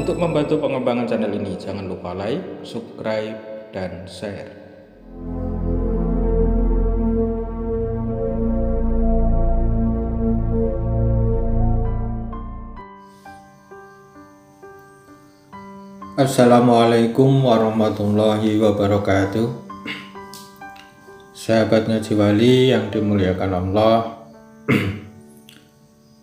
Untuk membantu pengembangan channel ini, jangan lupa like, subscribe, dan share. Assalamualaikum warahmatullahi wabarakatuh. Sahabat Ngaji Wali yang dimuliakan Allah.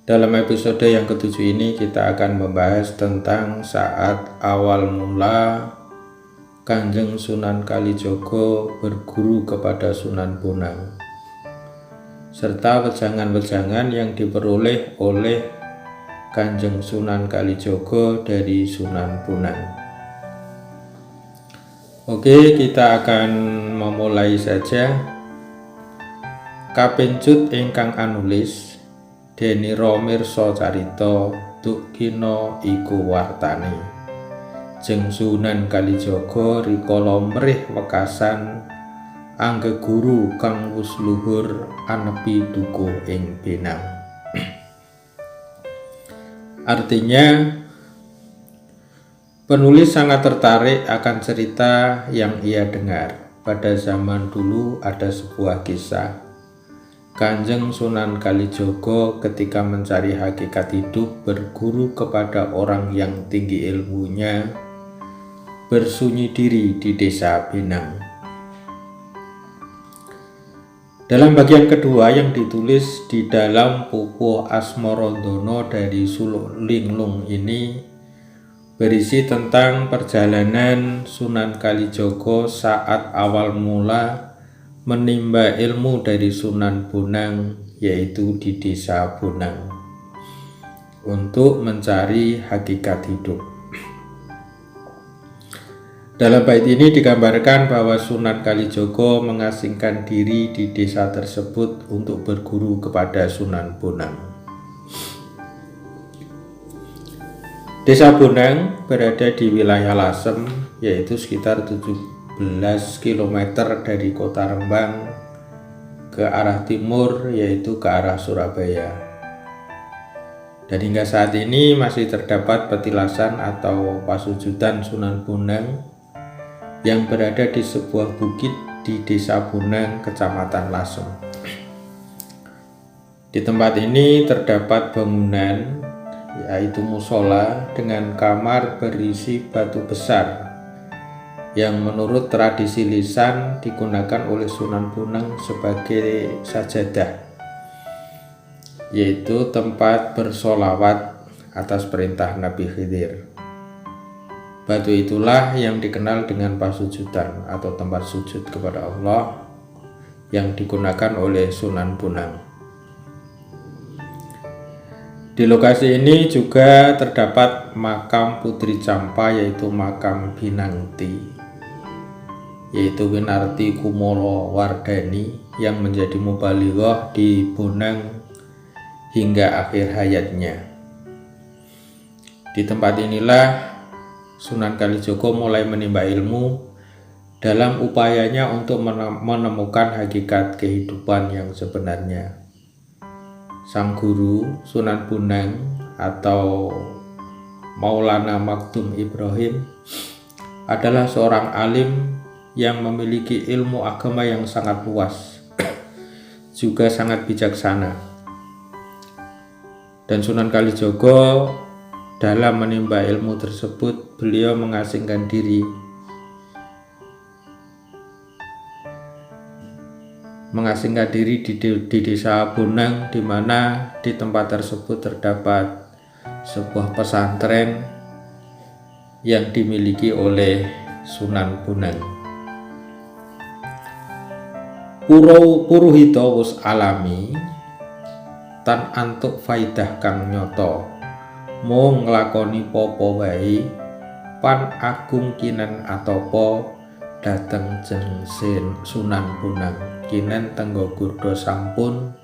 Dalam episode yang ketujuh ini kita akan membahas tentang saat awal mula Kanjeng Sunan Kalijogo berguru kepada Sunan Bonang, serta wejangan-wejangan yang diperoleh oleh Kanjeng Sunan Kalijogo dari Sunan Bonang. Oke, kita akan memulai saja. Kapincut ingkang anulis deni romirsa carita dukina iku wartane Jeng Sunan Kalijogo rikala mrih wekasan angge guru kang wus luhur anepi dukuh ing Benang. Artinya, penulis sangat tertarik akan cerita yang ia dengar. Pada zaman dulu ada sebuah kisah Kanjeng Sunan Kalijogo ketika mencari hakikat hidup berguru kepada orang yang tinggi ilmunya, bersunyi diri di desa Benang. Dalam bagian kedua yang ditulis di dalam Pupuh Asmarandono dari Suluk Linglung ini berisi tentang perjalanan Sunan Kalijogo saat awal mula menimba ilmu dari Sunan Bonang, yaitu di desa Bonang, untuk mencari hakikat hidup. Dalam bait ini digambarkan bahwa Sunan Kalijogo mengasingkan diri di desa tersebut untuk berguru kepada Sunan Bonang. Desa Bonang berada di wilayah Lasem, yaitu sekitar 17 km dari kota Rembang ke arah timur, yaitu ke arah Surabaya. Dan hingga saat ini masih terdapat petilasan atau pasujudan Sunan Bonang yang berada di sebuah bukit di desa Bonang, kecamatan Lasem. Di tempat ini terdapat bangunan, yaitu musola dengan kamar berisi batu besar yang menurut tradisi lisan digunakan oleh Sunan Bonang sebagai sajadah, yaitu tempat bersolawat atas perintah Nabi Khidir. Batu itulah yang dikenal dengan pasujudan atau tempat sujud kepada Allah yang digunakan oleh Sunan Bonang. Di lokasi ini juga terdapat makam Putri Campa, yaitu makam Binangti, yaitu Winarti Kumolo Wardani yang menjadi mubalighah di Bonang hingga akhir hayatnya. Di tempat inilah Sunan Kalijogo mulai menimba ilmu dalam upayanya untuk menemukan hakikat kehidupan yang sebenarnya. Sang guru Sunan Bonang atau Maulana Maktum Ibrahim adalah seorang alim yang memiliki ilmu agama yang sangat luas, juga sangat bijaksana. Dan Sunan Kalijogo dalam menimba ilmu tersebut, beliau mengasingkan diri di desa Bonang, di mana di tempat tersebut terdapat sebuah pesantren yang dimiliki oleh Sunan Bonang. Puruhita wus alami tan antuk faidah kang nyoto, mung nglakoni popo wae pan agung kinan atopo dateng Jeng Sunan Bonang kinan tenggo gurdo sampun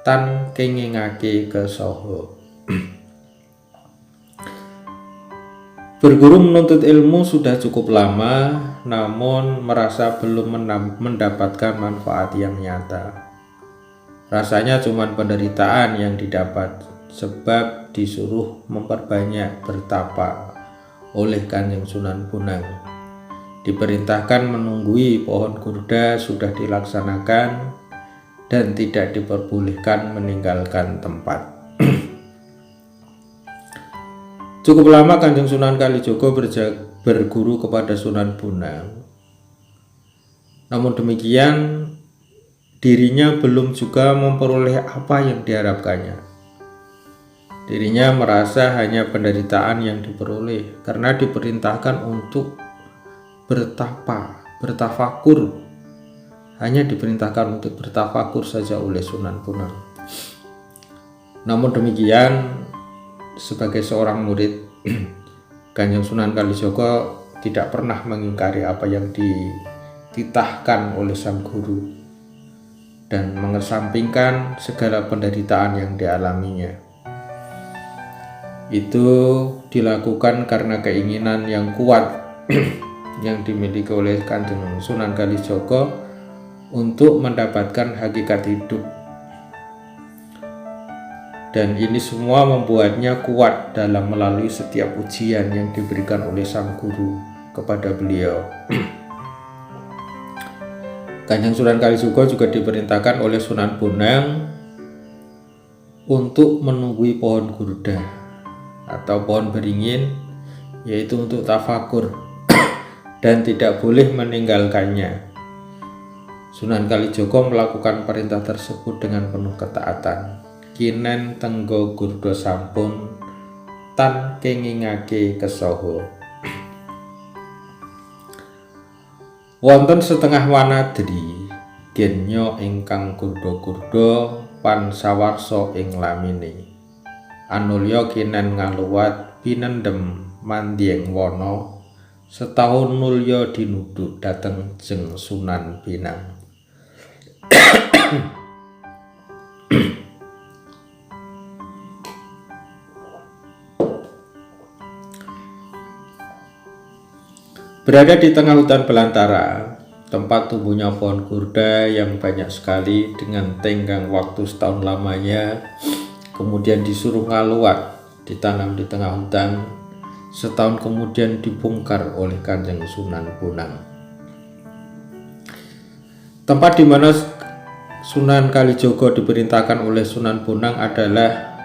tan kengingake kesoho. Berguru menuntut ilmu sudah cukup lama, namun merasa belum mendapatkan manfaat yang nyata. Rasanya cuma penderitaan yang didapat, sebab disuruh memperbanyak bertapa oleh Kanjeng Sunan Bonang. Diperintahkan menunggui pohon kurda sudah dilaksanakan dan tidak diperbolehkan meninggalkan tempat. Cukup lama Kanjeng Sunan Kalijogo berguru kepada Sunan Bonang. Namun demikian, dirinya belum juga memperoleh apa yang diharapkannya. Dirinya merasa hanya penderitaan yang diperoleh karena diperintahkan untuk bertafakur. Hanya diperintahkan untuk bertafakur saja oleh Sunan Bonang. Namun demikian, sebagai seorang murid, Kanjeng Sunan Kalijogo tidak pernah mengingkari apa yang dititahkan oleh sang guru dan mengesampingkan segala penderitaan yang dialaminya. Itu dilakukan karena keinginan yang kuat yang dimiliki oleh Kanjeng Sunan Kalijogo untuk mendapatkan hakikat hidup, dan ini semua membuatnya kuat dalam melalui setiap ujian yang diberikan oleh sang guru kepada beliau. Kanjeng Sunan Kalijogo juga diperintahkan oleh Sunan Bonang untuk menunggui pohon kurda atau pohon beringin, yaitu untuk tafakur dan tidak boleh meninggalkannya. Sunan Kalijogo melakukan perintah tersebut dengan penuh ketaatan. Kinen tenggo gurdo sampun tan kengingake kesoho. Wonten setengah wanadri genyo ingkang gurdo-gurdo pan sawarso ing lamine. Anulya kinen ngaluwat pinendem mandieng wono. Setahun nulya dinuduk dateng Jeng Sunan Bonang. Berada di tengah hutan belantara, tempat tumbuhnya pohon kurda yang banyak sekali dengan tenggang waktu setahun lamanya, kemudian disuruh ngaluat, ditanam di tengah hutan. Setahun kemudian dibongkar oleh Kanjeng Sunan Bonang. Tempat di mana Sunan Kalijogo diperintahkan oleh Sunan Bonang adalah,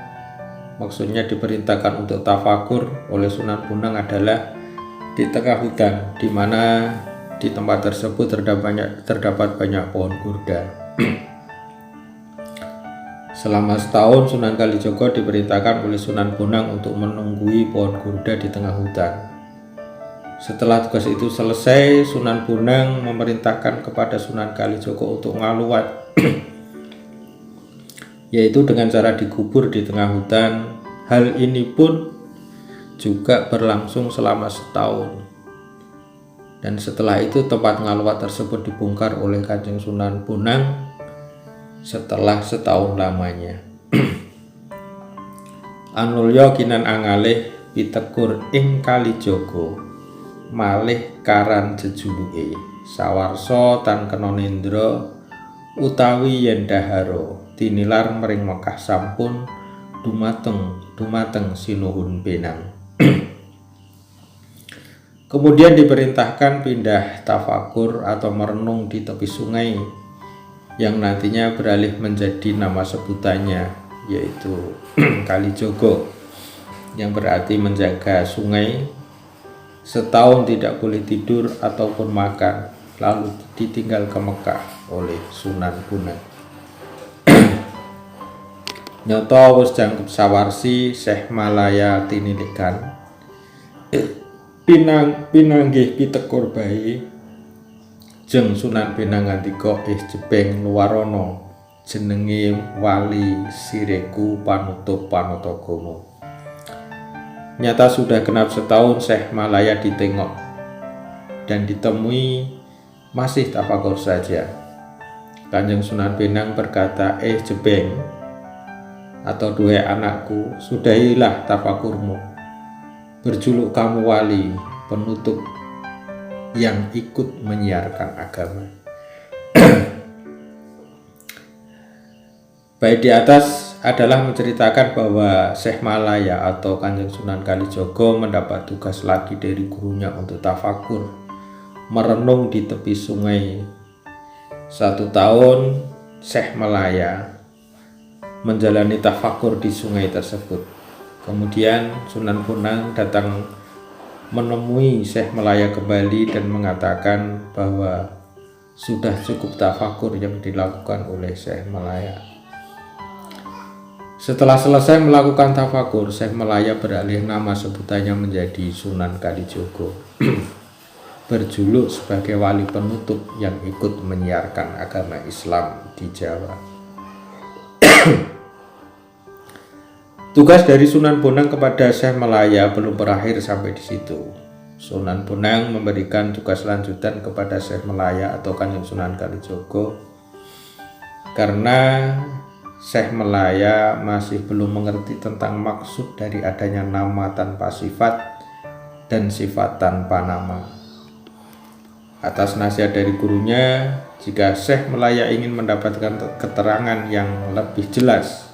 maksudnya diperintahkan untuk tafakur oleh Sunan Bonang adalah di tengah hutan, di mana di tempat tersebut terdapat banyak pohon kurda. Selama setahun Sunan Kalijogo diperintahkan oleh Sunan Bonang untuk menunggui pohon kurda di tengah hutan. Setelah tugas itu selesai, Sunan Bonang memerintahkan kepada Sunan Kalijogo untuk ngaluat, yaitu dengan cara dikubur di tengah hutan. Hal ini pun juga berlangsung selama setahun. Dan setelah itu tempat ngaluat tersebut dibongkar oleh Kanjeng Sunan Bonang setelah setahun lamanya. Anulya kinan angalih pitekur ing Kalijogo malih karan jejuluke sawarsa tan kena nendra utawi yen dahara tinilar mring Mekah sampun dumateng Sinuhun Bonang. Kemudian diperintahkan pindah tafakur atau merenung di tepi sungai yang nantinya beralih menjadi nama sebutannya, yaitu Kalijogo, yang berarti menjaga sungai. Setahun tidak boleh tidur ataupun makan, lalu ditinggal ke Mekah oleh Sunan Bonang. Nyoto wis jangkep sawarsi Syekh Malaya tinilikan pinanggih pitekur bae. Jeng Sunan Bonang ngandika jebeng luwarono jenenge Wali Sireku panutup panutagama. Nyata sudah genap setahun Syekh Malaya ditengok dan ditemui masih tafakur saja. Kanjeng Sunan Bonang berkata, jebeng atau duhai anakku, sudahilah tafakurmu. Berjuluk kamu wali penutup yang ikut menyiarkan agama. Baik di atas adalah menceritakan bahwa Syekh Malaya atau Kanjeng Sunan Kalijogo mendapat tugas lagi dari gurunya untuk tafakur, merenung di tepi sungai. 1 tahun Syekh Malaya menjalani tafakur di sungai tersebut. Kemudian Sunan Bonang datang menemui Syekh Malaya kembali dan mengatakan bahwa sudah cukup tafakur yang dilakukan oleh Syekh Malaya. Setelah selesai melakukan tafakur, Syekh Malaya beralih nama sebutannya menjadi Sunan Kalijogo, berjuluk sebagai wali penutup yang ikut menyiarkan agama Islam di Jawa. Tugas dari Sunan Bonang kepada Syekh Malaya belum berakhir sampai di situ. Sunan Bonang memberikan tugas lanjutan kepada Syekh Malaya atau Kanjeng Sunan Kalijogo karena Syekh Malaya masih belum mengerti tentang maksud dari adanya nama tanpa sifat dan sifat tanpa nama. Atas nasihat dari gurunya, jika Syekh Malaya ingin mendapatkan keterangan yang lebih jelas,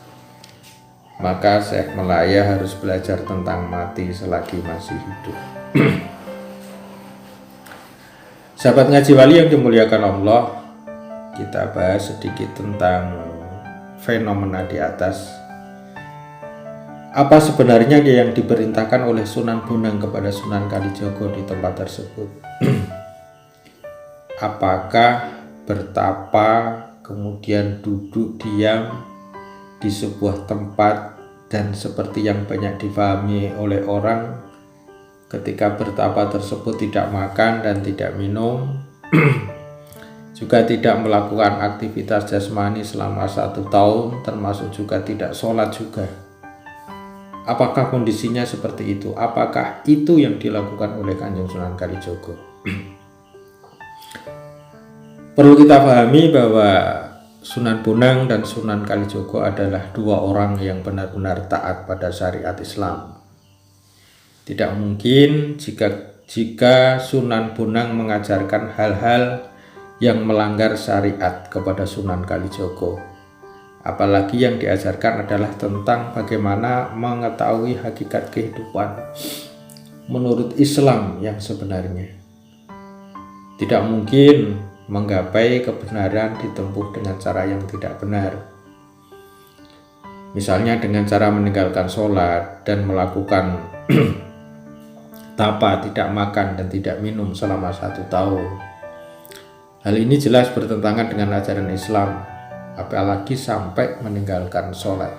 maka Syekh Malaya harus belajar tentang mati selagi masih hidup. Sahabat Ngaji Wali yang dimuliakan Allah, kita bahas sedikit tentang fenomena di atas. Apa sebenarnya yang diperintahkan oleh Sunan Bonang kepada Sunan Kalijogo di tempat tersebut? Apakah bertapa kemudian duduk diam di sebuah tempat dan seperti yang banyak difahami oleh orang, ketika bertapa tersebut tidak makan dan tidak minum, juga tidak melakukan aktivitas jasmani selama 1 tahun, termasuk juga tidak sholat juga? Apakah kondisinya seperti itu? Apakah itu yang dilakukan oleh Kanjeng Sunan Kalijogo? Perlu kita pahami bahwa Sunan Bonang dan Sunan Kalijogo adalah 2 orang yang benar-benar taat pada syariat Islam. Tidak mungkin jika Sunan Bonang mengajarkan hal-hal yang melanggar syariat kepada Sunan Kalijogo. Apalagi yang diajarkan adalah tentang bagaimana mengetahui hakikat kehidupan menurut Islam yang sebenarnya. Tidak mungkin menggapai kebenaran ditempuh dengan cara yang tidak benar. Misalnya dengan cara meninggalkan sholat dan melakukan tapa, tidak makan dan tidak minum selama 1 tahun. Hal ini jelas bertentangan dengan ajaran Islam, apalagi sampai meninggalkan sholat.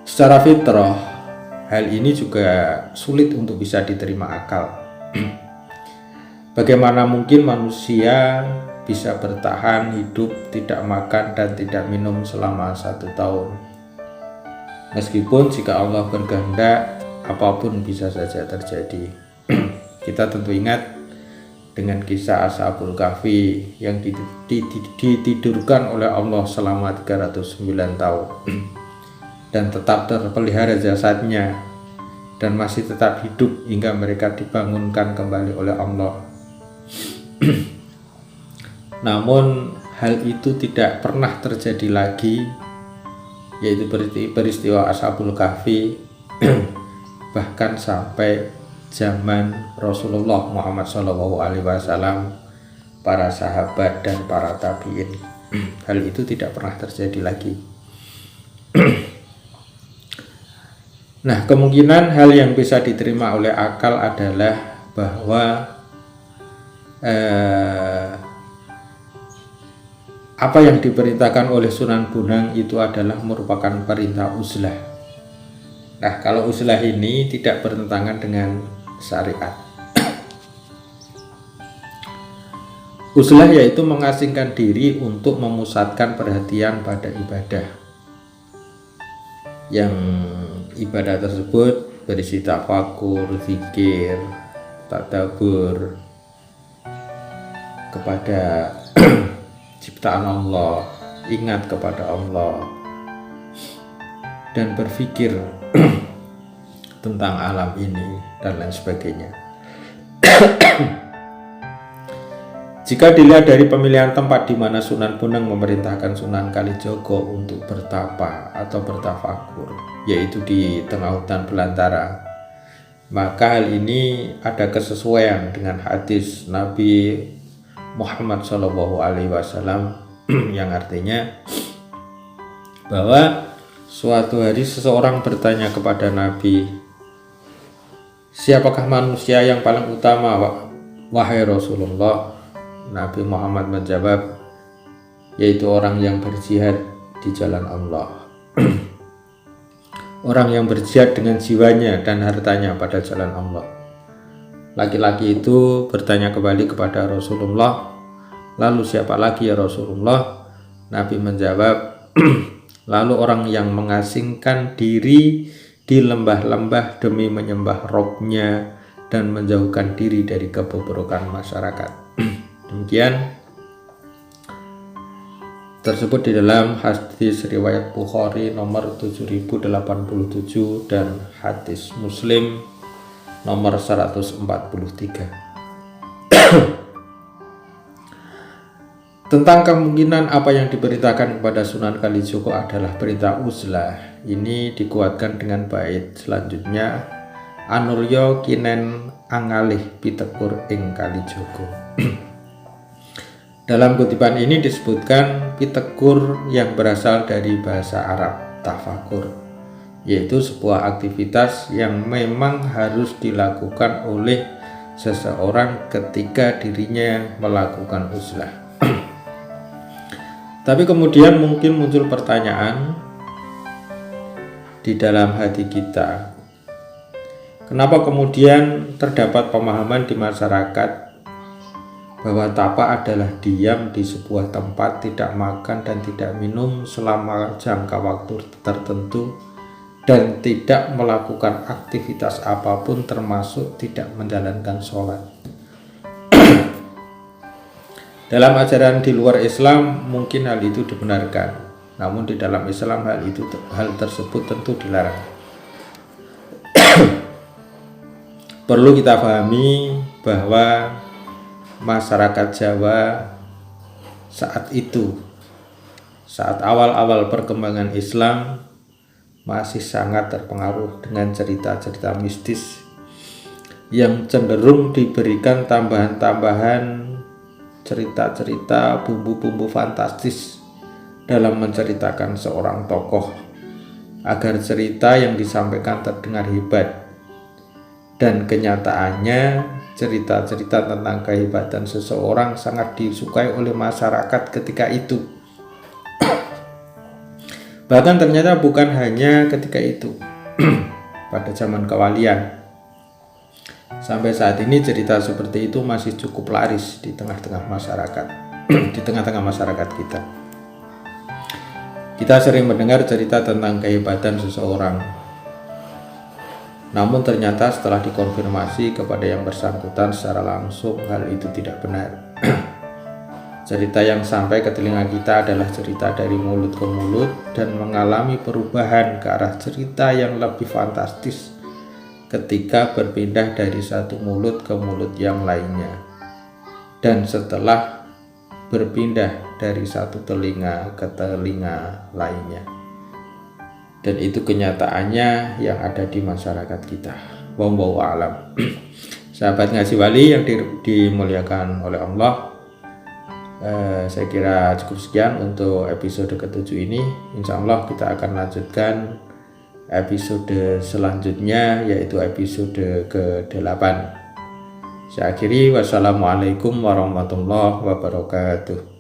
Secara fitrah, hal ini juga sulit untuk bisa diterima akal. Bagaimana mungkin manusia bisa bertahan hidup tidak makan dan tidak minum selama 1 tahun? Meskipun jika Allah berkehendak, apapun bisa saja terjadi. Kita tentu ingat dengan kisah Ashabul Kahfi yang ditidurkan oleh Allah selama 309 tahun dan tetap terpelihara jasadnya dan masih tetap hidup hingga mereka dibangunkan kembali oleh Allah. Namun hal itu tidak pernah terjadi lagi, yaitu peristiwa Ashabul Kahfi bahkan sampai zaman Rasulullah Muhammad SAW, para sahabat dan para tabiin. Hal itu tidak pernah terjadi lagi. Nah, kemungkinan hal yang bisa diterima oleh akal adalah bahwa apa yang diperintahkan oleh Sunan Bonang itu adalah merupakan perintah uzlah. Nah, kalau uzlah ini tidak bertentangan dengan syariat. Uzlah yaitu mengasingkan diri untuk memusatkan perhatian pada ibadah. Yang ibadah tersebut berisi tafakur, zikir, tadabbur kepada ciptaan Allah, ingat kepada Allah, dan berpikir tentang alam ini dan lain sebagainya. Jika dilihat dari pemilihan tempat di mana Sunan Bonang memerintahkan Sunan Kalijogo untuk bertapa atau bertafakur, yaitu di tengah hutan belantara, maka hal ini ada kesesuaian dengan hadis Nabi Muhammad SAW yang artinya bahwa suatu hari seseorang bertanya kepada Nabi, "Siapakah manusia yang paling utama, wahai Rasulullah?" Nabi Muhammad menjawab, "Yaitu orang yang berjihad di jalan Allah." Orang yang berjihad dengan jiwanya dan hartanya pada jalan Allah. Laki-laki itu bertanya kembali kepada Rasulullah, "Lalu siapa lagi ya Rasulullah?" Nabi menjawab, "Lalu orang yang mengasingkan diri di lembah-lembah demi menyembah Robnya dan menjauhkan diri dari kebobrokan masyarakat." Demikian tersebut di dalam hadis riwayat Bukhari nomor 7087 dan hadis Muslim nomor 143. Tentang kemungkinan apa yang diberitakan kepada Sunan Kalijogo adalah berita uzlah, ini dikuatkan dengan bait selanjutnya, "Anulya kinen angalih pitekur ing Kalijogo." Dalam kutipan ini disebutkan pitekur yang berasal dari bahasa Arab tafakur, yaitu sebuah aktivitas yang memang harus dilakukan oleh seseorang ketika dirinya melakukan uzlah. Tapi kemudian mungkin muncul pertanyaan di dalam hati kita, kenapa kemudian terdapat pemahaman di masyarakat bahwa tapa adalah diam di sebuah tempat, tidak makan dan tidak minum selama jangka waktu tertentu, dan tidak melakukan aktivitas apapun termasuk tidak menjalankan sholat. Dalam ajaran di luar Islam mungkin hal itu dibenarkan, namun di dalam Islam hal tersebut tentu dilarang. Perlu kita pahami bahwa masyarakat Jawa saat awal-awal perkembangan Islam masih sangat terpengaruh dengan cerita-cerita mistis yang cenderung diberikan tambahan-tambahan cerita-cerita bumbu-bumbu fantastis dalam menceritakan seorang tokoh agar cerita yang disampaikan terdengar hebat, dan kenyataannya cerita-cerita tentang kehebatan seseorang sangat disukai oleh masyarakat ketika itu. Bahkan ternyata bukan hanya ketika itu, pada zaman kewalian. Sampai saat ini cerita seperti itu masih cukup laris di tengah-tengah masyarakat, di tengah-tengah masyarakat kita. Kita sering mendengar cerita tentang kehebatan seseorang. Namun ternyata setelah dikonfirmasi kepada yang bersangkutan secara langsung, hal itu tidak benar. Cerita yang sampai ke telinga kita adalah cerita dari mulut ke mulut dan mengalami perubahan ke arah cerita yang lebih fantastis ketika berpindah dari satu mulut ke mulut yang lainnya, dan setelah berpindah dari satu telinga ke telinga lainnya. Dan itu kenyataannya yang ada di masyarakat kita. Wallahu a'lam. Sahabat Ngaji Wali yang dimuliakan oleh Allah, saya kira cukup sekian untuk episode ke-7 ini. Insya Allah kita akan lanjutkan episode selanjutnya, yaitu episode ke-8. Saya akhiri, wassalamualaikum warahmatullahi wabarakatuh.